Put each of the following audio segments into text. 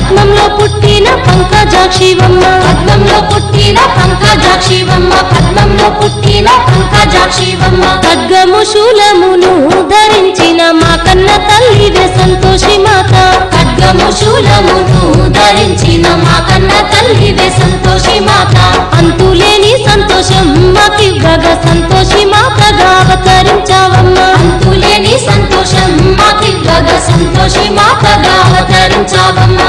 పద్మంలో పుట్టిన పంకజాక్షివమ్మ పద్మంలో పుట్టిన పంకజాక్షివమ్మ పద్మంలో పుట్టిన పంకజాక్షివమ్మ ఖడ్గము శూలమును ధరించిన మా కన్న తల్లివే సంతోషి మాత ఖడ్గము శూలమును ధరించిన మా కన్న తల్లివే సంతోషి మాత అంతులేని సంతోషం మాకివ్వగా సంతోషి మాతగా అవతరించావమ్మ అంతులేని సంతోషం మాకివ్వగా సంతోషి మాతగా అవతరించావమ్మ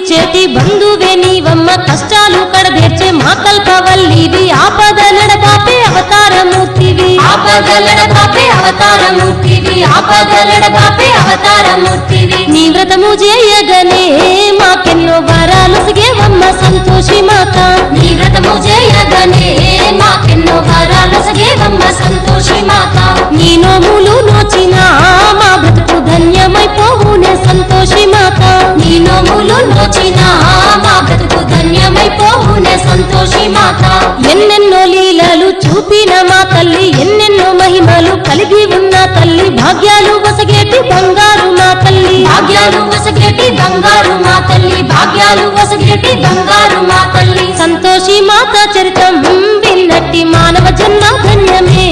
చేతి బంధువే నీవమ్మ కష్టాలు కడదేర్చే మా కల్పవల్లివి ఆపదలడబాపే అవతారమూర్తివి ఆపదలడబాపే అవతారమూర్తివి ఆపదలడబాపే అవతారమూర్తివి నీ వ్రతము చేయగనే మాకెన్నో వరాలు సిగేవమ్మ సంతోషి మాత నీ వ్రతము చేయగనే మాకెన్నో వరాలు సిగేవమ్మ సంతోషి మాత నీ నోములు నోచినా మా బ్రతుకు ధన్యమైపోవునే సంతోషి మాత నీ నోములు నోచినా మా బ్రతుకు ధన్యమైపోవునే సంతోషి మాత ఎన్నెన్నో లీలలు చూపిన మా తల్లి ఎన్నెన్నో మహిమలు కలిగి ఉన్న తల్లి భాగ్యాలు వసగేటి బంగారు మా తల్లి భాగ్యాలు వసగేటి బంగారు మా తల్లి భాగ్యాలు వసగేటి బంగారు మా తల్లి సంతోషి మాత చరితం విన్నట్టి మానవ జన్మ ధన్యమే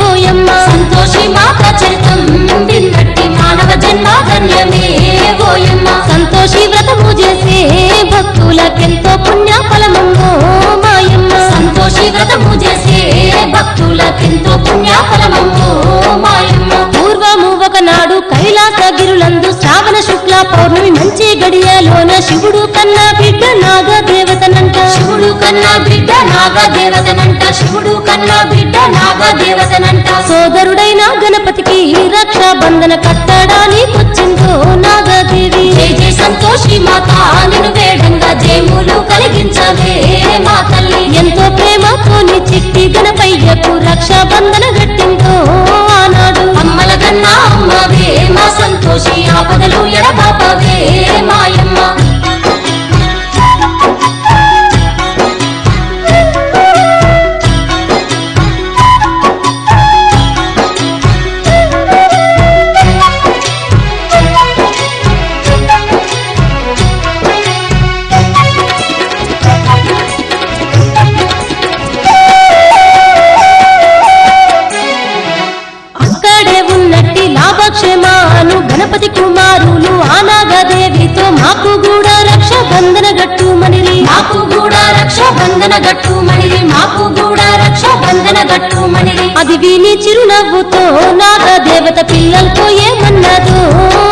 ఓయమ్మ సంతోషి మాత చరితం విన్నట్టి మానవ జన్మ ధన్యమే ఓయమ్మ సంతోషి వ్రతము చేసే భక్తులకెంతో పుణ్య ఫలమమ్మో మాయమ్మ సంతోషి వ్రతము చేసే భక్తులకెంతో పుణ్య ఫలమమ్మో మాయమ్మ పూర్వము ఒకనాడు కైలాసగిరులందు శ్రావణ శుక్ల పౌర్ణమి మంచి గడియలోన శివుడు కన్నా బిడ్డ నాగదేవతనంట శివుడు కన్నా బిడ్డ నాగదేవతనంట శివుడు కన్నా బిడ్డ నాగదేవతనంట సోదరుడైన గణపతికి రక్షాబంధన కట్టడానికొచ్చిందో నాగదేవి జై జై సంతోషి మాత నిన్ను వేడంగా జయములు కలిగించవే మా తల్లి ఎంతో ప్రేమతో నీ చిట్టి గణపయ్యకు రక్షాబంధన గట్టిందో ఆనాడు అమ్మల కన్నా అమ్మవే మా సంతోషి ఆపదలు ఎడబాపవే మాయమ్మ క్షేమాను గణపతి కుమారులు ఆనాగదేవితో మాకు కూడా రక్షాబంధన గట్టుమనిరి మాకు కూడా రక్షాబంధన గట్టుమనిరి మాకు కూడా రక్షాబంధన గట్టుమనిరి అది విని చిరునవ్వుతో నాగదేవత పిల్లలతో ఏమన్నదో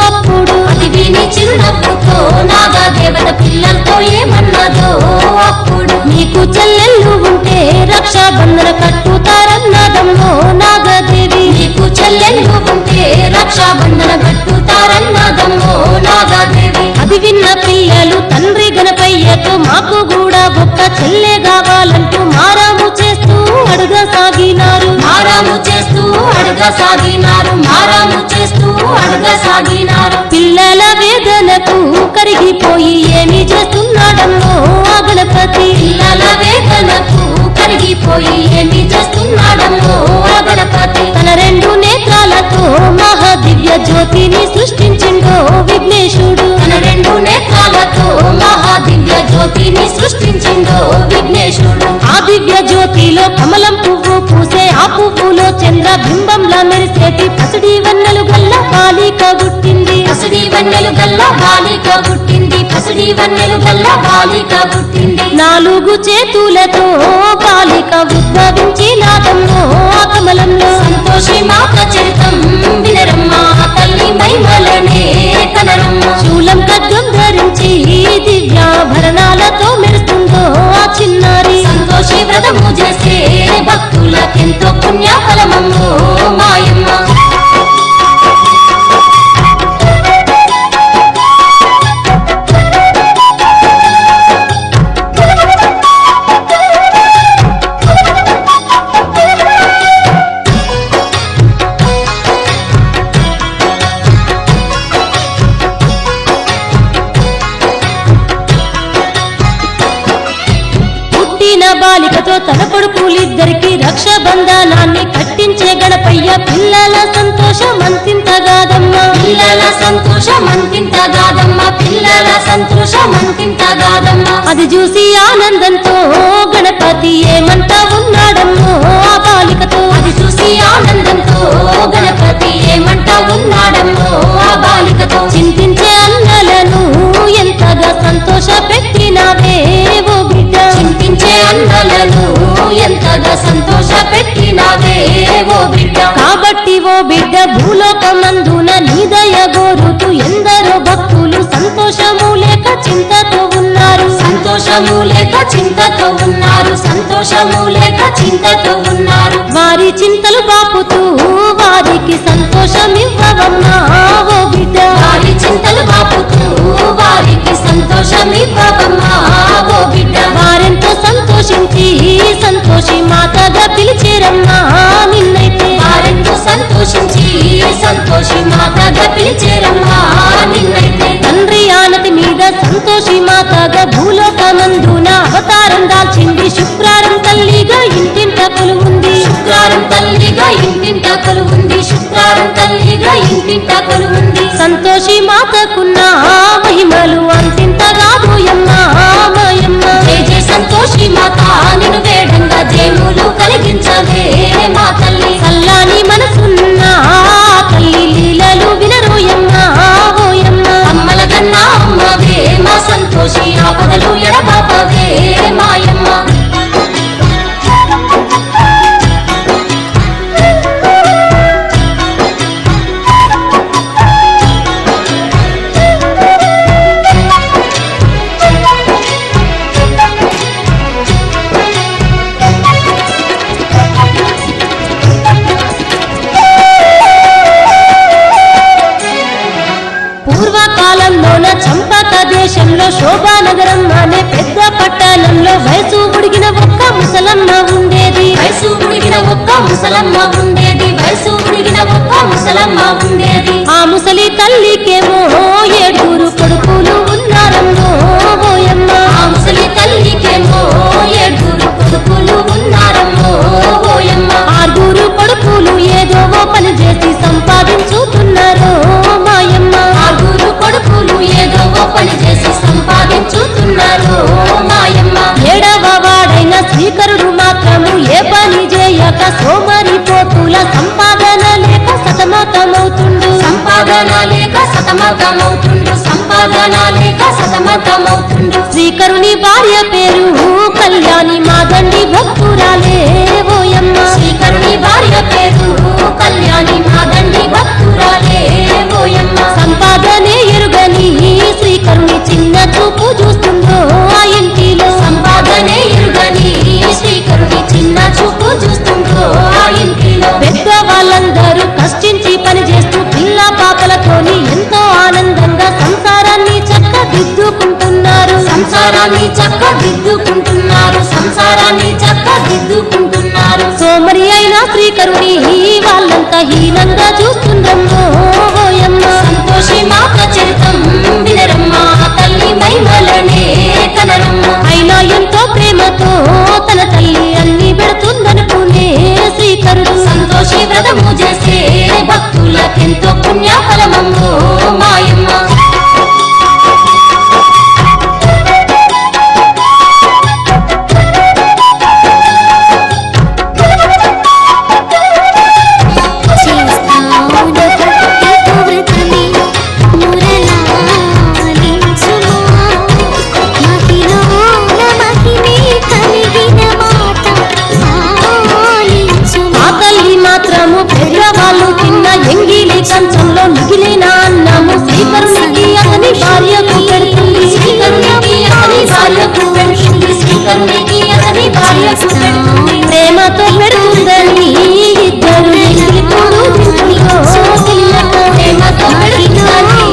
అప్పుడు అది విని చిరునవ్వుతో నాగదేవత పిల్లలతో ఏమన్నదో అప్పుడు నీకు చెల్లెళ్ళు ఉంటే రక్షాబంధన కట్టుతారన్నదమ్మో నాగదేవి నీకు చెల్లెళ్ళు ఉంటే రక్షాబంధన కట్టుతారన్నదమ్మో నాగదేవి అది విన్న పిల్లలు తండ్రి గణపయ్యతో మాకు కూడా ఒక్క చెల్లె కావాలంటూ మారాము చేస్తూ అడగసాగినారు మారాము చేస్తూ అడగసాగినారు మారాము చేస్తూ అడగసాగినారు పిల్లల వేదనకు కరిగిపోయి ఏమి చేస్తున్నాడమ్మో ఆ గణపతి పిల్లల వేదనకు కరిగిపోయి ఏమి చేస్తున్నాడమ్మో ఆ గణపతి తన రెండు నేత్రాలతో మహాదివ్య జ్యోతిని సృష్టించిండో విఘ్నేశుడు తన రెండు నేత్రాలతో మహాదివ్య జ్యోతిని సృష్టించిండో విఘ్నేశుడు ఆ దివ్య జ్యోతిలో కమలం పువ్వు పూసే ఆ పువ్వులో చంద్ర బింబంలా మెరిసేటి పసిడి వన్నెలు గల్ల బాలిక పుట్టింది పసిడి వన్నెలు గల్ల బాలిక పుట్టింది పసిడి వన్నెలు గల్ల బాలిక పుట్టింది నాలుగు చేతులతో బాలిక ఉద్భవించినాదమ్మో ఆ కమలంలో సంతోషి మాత చరితం వినరమ్మ తల్లి మహిమలనే కనరమ్మ శూలం ఖడ్గం ధరించి దివ్యాభరణాలతో మెరుస్తుందో ఆ చిన్నారి సంతోషి వ్రతము చేసే భక్తులకెంతో పుణ్య ఫలమమ్మో మాయమ్మ బాలికతో తన కొడుకులిద్దరికి రక్షబంధనాన్ని కట్టించే గణపయ్య పిల్లల సంతోషమంతింతగాదమ్మ పిల్లల సంతోషమంతింతగాదమ్మ పిల్లల సంతోషమంతింతగాదమ్మ అది చూసి ఆనందంతో గణపతి ఏమంట ఉన్నాడమ్మో ఆ బాలికతో అది చూసి ఆనందంతో గణపతి ఏమంట ఉన్నాడమ్మో ఆ బాలికతో చింతించే అన్నలను ఎంతగా సంతోష పెట్టినావే ఓ బిడ్డ చింతించే అన్నలను ఎంతగా సంతోష పెట్టినావే ఓ బిడ్డ కాబట్టి ఓ బిడ్డ భూలోకమందున నీ దయ గోరుతూ ఎందరో భక్తులు సంతోషము లేక చింతతో ఉన్నారు సంతోషము లేక చింతతో ఉన్నారు సంతోషము లేక చింతతో ఉన్నారు వారి చింతలు బాపుతూ వారికి సంతోషమివ్వవమ్మా ఓ బిడ్డ వారి చింతలు బాపుతూ వారికి సంతోషమివ్వవమ్మా ఓ బిడ్డ వారెంతో సంతోషించి సంతోషి మాతగా పిలిచేరమ్మా నిన్నైతే వారెంతో సంతోషించి సంతోషి మాతగా పిలిచేరమ్మా నిన్నైతే తండ్రి ఆనతి మీద సంతోషి మాతగా భూలోకమందున అవతారం దాల్చింది శుక్రారం తల్లిగా ఇంటింట కొలువుంది శుక్రారం తల్లిగా ఇంటింట కొలువుంది శుక్రారం తల్లిగా ఇంటింట కొలువుంది సంతోషి మాతకున్న మహిమలు అంతింతగాదు యమ్మా మాయమ్మ జయ జయ సంతోషి మాత నిన్ను వేడంగా జయములు కలిగించవే మా తల్లి చల్లాని మనసున్న తల్లి లీలలు వినరోయమ్మా ఓయమ్మ అమ్మల కన్నా అమ్మవే మా సంతోషి ఆపదలు ఎడబాపవే మాయమ్మ పూర్వకాలంలోన చంపక దేశంలో శోభానగరం అనే పెద్ద పట్టణంలో వయసు ఉడిగిన ఒక్క ముసలమ్మ ఉండేది వయసు ఉడిగిన ఒక్క ముసలమ్మ ఉండేది వయసు ఉడిగిన ఒక్క ముసలమ్మ ఉండేది ఆ ముసలి తల్లికేమో 7 కొడుకులు ఉన్నారమ్మో ఓయమ్మ ఆ ముసలి తల్లికేమో 7 కొడుకులు ఉన్నారమ్మో ఓయమ్మ 6 కొడుకులు ఏదో పని చేసి సంపాదించుతున్నారు మాయమ్మ 6 కొడుకులు ఏదో పని చేసి సంపాదించుతున్నారు మాయమ్మ 7వ వాడైన శ్రీకరుడు మాత్రము ఏ పని చేయక సోమరిపోతుల సంపాదన లేక సతమతమవుతుండు సంపాదన లేక సతమతమవుతుండు సంపాదన లేక సతమతమవుతుండు శ్రీకరుని భార్య పేరు కళ్యాణి మాదండి భక్తురాలే ఓయమ్మ శ్రీకరుని భార్య పేరు కళ్యాణి మాదండి భక్తురాలే ఓయమ్మ సంపాదనే ఎరుగని శ్రీకరుని చిన్న చూపు చూస్తుందో ఆ ఇంటిలో సంపాదనే ఎరుగని శ్రీకరుని చిన్న చూపు చూస్తుందో ఆ ఇంటిలో పెద్ద వాళ్ళందరూ కష్టించి పని చేస్తూ పిల్ల పాపలతోని ఎంతో ఆనందంగా సంసారాన్ని చక్కదిద్దుకుంటున్నారు సంసారాన్ని చక్కదిద్దుకుంటున్నారు సంసారాన్ని చక్కదిద్దుకుంటున్నారు సోమరి అయిన శ్రీకరుని వాళ్ళంతా హీనంగా చూస్తుండమ్మో ఓయమ్మ సంతోషి మాత చరితం వినరమ్మా తల్లి మహిమలనే కనరమ్మ అయినా ఎంతో ప్రేమతో తన తల్లి అన్ని పెడుతుందనుకునే శ్రీకరుడు సంతోషి వ్రతము చేసే భక్తులకెంతో పుణ్యఫలమమ్మో మాయమ్మ పెద్దవాళ్ళు తిన్న ఎంగిలి కంచంలో మిగిలిన అన్నము శ్రీకరునికి అతని భార్యకు పెడుతుంది శ్రీకరునికి అతని భార్యకు పెడుతుంది శ్రీకరునికి అతని భార్యకు పెడుతుంది ప్రేమతో పెడుతుందని ఇద్దరు ఎంగిలి కూడు తింటుందో తెలియక ప్రేమతో పెడుతుందని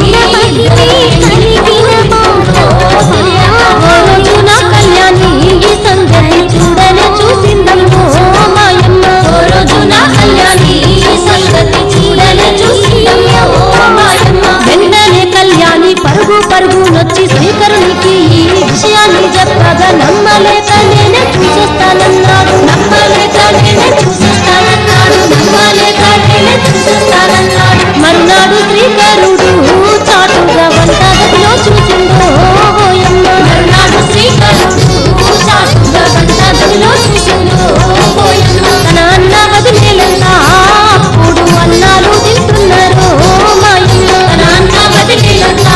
నా కళ్యాణి ఈ సంగతి చూడనే చూసిందమ్మో మాయమ్మ ఓ రోజు నా కళ్యాణి సంగతి చూడనే చూసిందమ్మో మాయమ్మ వెంటనే కళ్యాణి పరుగు నొచ్చి శ్రీకరునికి ఈ విషయాన్ని చెప్పగా నమ్మలేక నేనే చూసేస్తా చూసేస్తానన్నాడు. నమ్మలేక నేనే చూసేస్తానన్నాడు. నమ్మలేక నేనే చూసేస్తానన్నాడు. మరునాడు శ్రీకరుడు చాటుగా వంటగదిలో చూసిందో ఓయమ్మ. మరునాడు శ్రీకరుడు చాటుగా వంటగదిలో చూసిందో ఓయమ్మ. తన అన్న వదిలేలంతా అప్పుడు అన్నాలు తింటున్నారు మాయమ్మ. తన అన్న వదిలేలంతా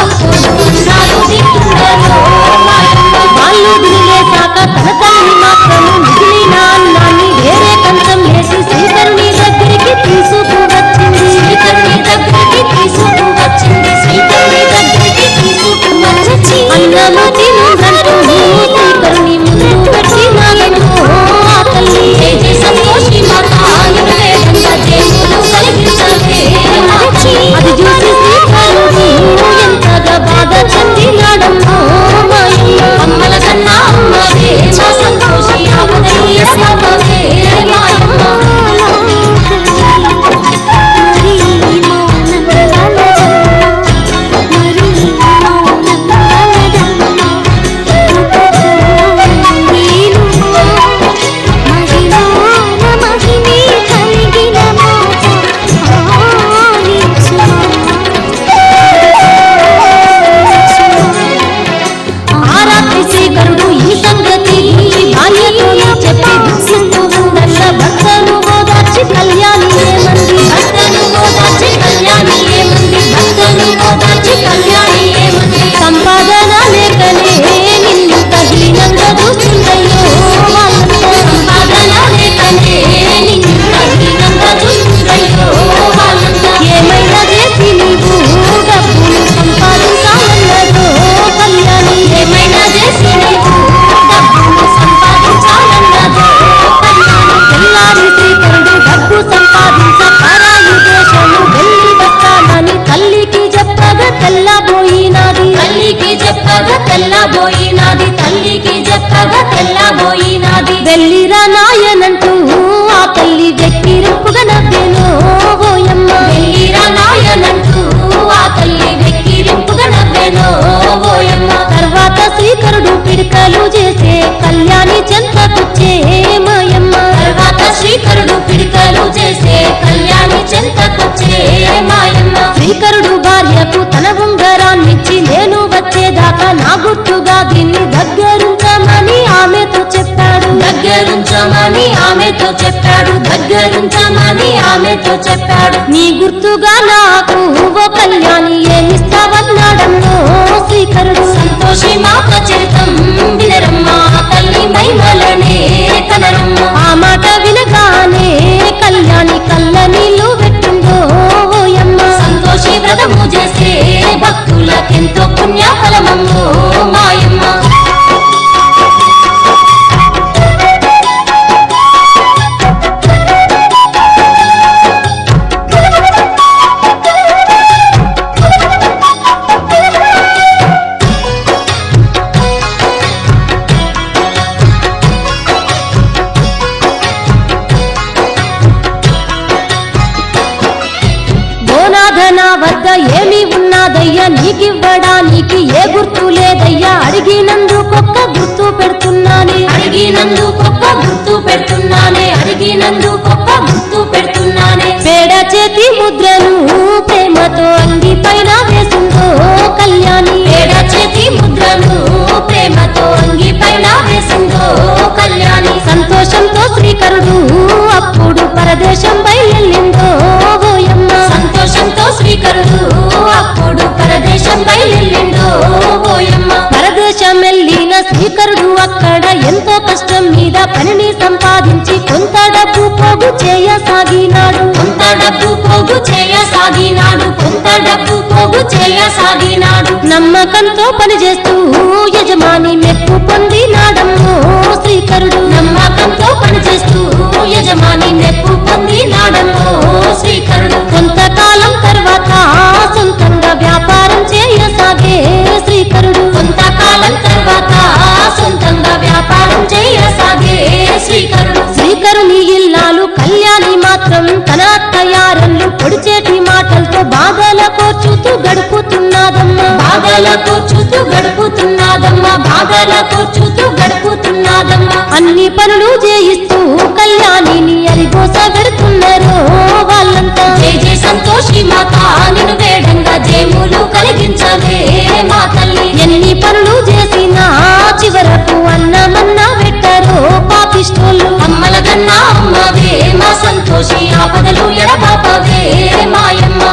అప్పుడు అన్నాలు తింటున్నారు మాయమ్మ. వాళ్ళు తిరిగేశాక తన తల్లి మాత్రము మిగిలిన అన్నాన్ని వేరే కంచం వేసి శ్రీకరుని దగ్గరికి తీసుకువచ్చింది. శ్రీకరుని దగ్గరికి తీసుకువచ్చింది. శ్రీకరుని దగ్గరికి తీసుకువచ్చి అన్నము తినుదంటూ శ్రీకరుని ముందు పెట్టినాదమ్మో ఆ తల్లి. జయ జయ సంతోషి మాత నిన్ను జయములు కలిగించవే మాచి. అది చూసి శ్రీకరుడు ఎంతగా బాధ చెందినాడమ్మో మాయమ్మ. అమ్మల కన్నా అమ్మవే మా సంతోషి ఆపదలు ఎడబాపవే మాయమ్మ. ఆ రాత్రి శ్రీకరుడు ఈ సంగతి భార్యతో చెప్పి దుఃఖిస్తూ ఉందన్న భర్తను ఓదార్చి కళ్యాణి ఏమంది. భర్తను ఓదార్చి కళ్యాణి ఏమంది. భర్తను ఓదార్చి కళ్యాణి ఏమంది. సంపాదన లేకనే నిన్నింత హీనంగా చూస్తుందయ్యో వాళ్ళంతా. సంపాదన లేకనే నిన్నింత హీనంగా చూస్తుందయ్యో వాళ్ళంతా. ఏమైనా చేసి నీవు డబ్బులు సంపాదించాలన్నదో కళ్యాణి. ఏమైనా చేసి నీవు డబ్బులు సంపాదించాలన్నదో కళ్యాణి. తెల్లారి శ్రీకరుడు డబ్బు సంపాదించ పరాయి దేశము వెళ్ళి వస్తానని తల్లికి చెప్పగా తెల్లబోయినాది. తల్లికి చెప్పగా తెల్లబోయినాది. తల్లికి చెప్పగా తెల్లబోయినాది. వెళ్ళిరా నాయనంటూ ఆ తల్లి వెక్కిరింపుగా నవ్వెను ఓయమ్మ. వెళ్ళిరా నాయనంటూ ఆ తల్లి వెక్కిరింపుగా నవ్వెను ఓయమ్మ. తర్వాత శ్రీకరుడు పిడకలు చేసే కళ్యాణి చెంతకొచ్చే మాయమ్మ. తర్వాత శ్రీకరుడు పిడకలు చేసే కళ్యాణి చెంతకొచ్చే మాయమ్మ. శ్రీకరుడు భార్యకు తన ఉంగరాన్నిచ్చి నేను వచ్చేదాకా నా గుర్తుగా దీన్ని దగ్గరుంచమని ఆమెతో చెప్పాడు. దగ్గరుంచమని ఆమెతో చెప్పాడు. దగ్గరుంచమని ఆమెతో చెప్పాడు. నీ గుర్తుగా నాకు ఓ కళ్యాణి ఏమిస్తావన్నాడమ్మో శ్రీకరుడు. సంతోషి మాత చరితం వినరమ్మ తల్లి మహిమలనే కనరమ్మ. ఆ మాట వినగానే కళ్యాణి కళ్ళ నీళ్లు పెట్టిందో ఓయమ్మ. సంతోషి వ్రతము చేసే భక్తులకెంతో పుణ్యఫలమమ్మో మాయమ్మ. నా వద్ద ఏమి ఉన్నదయ్యా నీకివ్వడానికి ఏ గుర్తు లేదయ్యా. అడిగినందుకొక్క గుర్తు పెడుతున్నానే. అడిగినందుకొక్క గుర్తు పెడుతున్నానే. అడిగినందుకొక్క గుర్తు పెడుతున్నానే. పేడ చేతి ముద్రను ప్రేమతో అంగి పైన వేసిందో కళ్యాణి. పేడ చేతి ముద్రను ప్రేమతో అంగి పైన వేసిందో కళ్యాణి. సంతోషంతో శ్రీకరుడు అప్పుడు పరదేశం బయలుదేరిందో ఓయమ్మ. సంతోషంతో శ్రీకరుడు అప్పుడు పరదేశం బయలుదేరిందో ఓయమ్మ. పరదేశం వెళ్ళిన శ్రీకరుడు అక్కడ ఎంతో కష్టం మీద పనిని సంపాదించి కొంత డబ్బు పోగు చేయసాగినాడు. కొంత డబ్బు పోగు చేయసాగినాడు. కొంత డబ్బు పోగు చేయసాగినాడు. నమ్మకంతో పనిచేస్తూ యజమాని మెప్పు పొందినాడమ్మో శ్రీకరుడు. నమ్మకంతో పనిచేస్తూ యజమాని మెప్పు పొందినాడమ్మో శ్రీకరుడు. కొంతకాలం తర్వాత సొంతంగా వ్యాపారం చేయసాగే శ్రీకరుడు. కొంతకాలం తర్వాత సొంతంగా వ్యాపారం చేయసాగే శ్రీకరుడు. శ్రీకరుని ఇల్లాలు కళ్యాణి మాత్రం తన అత్తయారన్లు పొడిచేటి మాటలతో బాధల కోర్చుతూ గడుపుతున్నదమ్మా. బాధల కోర్చుతూ గడుపుతున్నదమ్మా బాధల కూర్చుతూ గడుపుతున్నదమ్మా అన్ని పనులు చేయిస్తూ కళ్యాణిని అరిగోస పెడుతున్నారు వాళ్ళంతా జై జై సంతోషి మాత నిన్ను వేడంగా జయములు కలిగించవే మా తల్లి ఎన్ని పనులు చేసినా చివరకు అన్నమన్నా పెట్టరు పాపిష్టోళ్ళు అమ్మల కన్నా అమ్మవే మా సంతోషి ఆపదలు ఎడబాపవే మాయమ్మ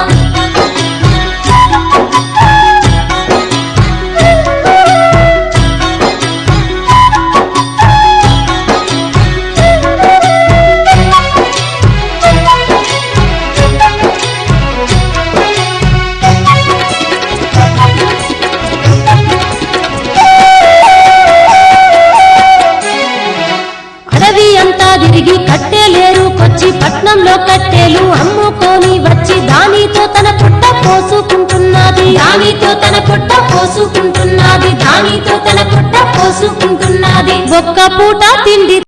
తిరిగి కట్టెలేరు కొచ్చి పట్నంలో కట్టెలు అమ్ముకొని వచ్చి దానితో తన పుట్ట పోసుకుంటున్నది దానితో తన పుట్ట పోసుకుంటున్నది దానితో తన పుట్ట పోసుకుంటున్నది ఒక్క పూట తిండి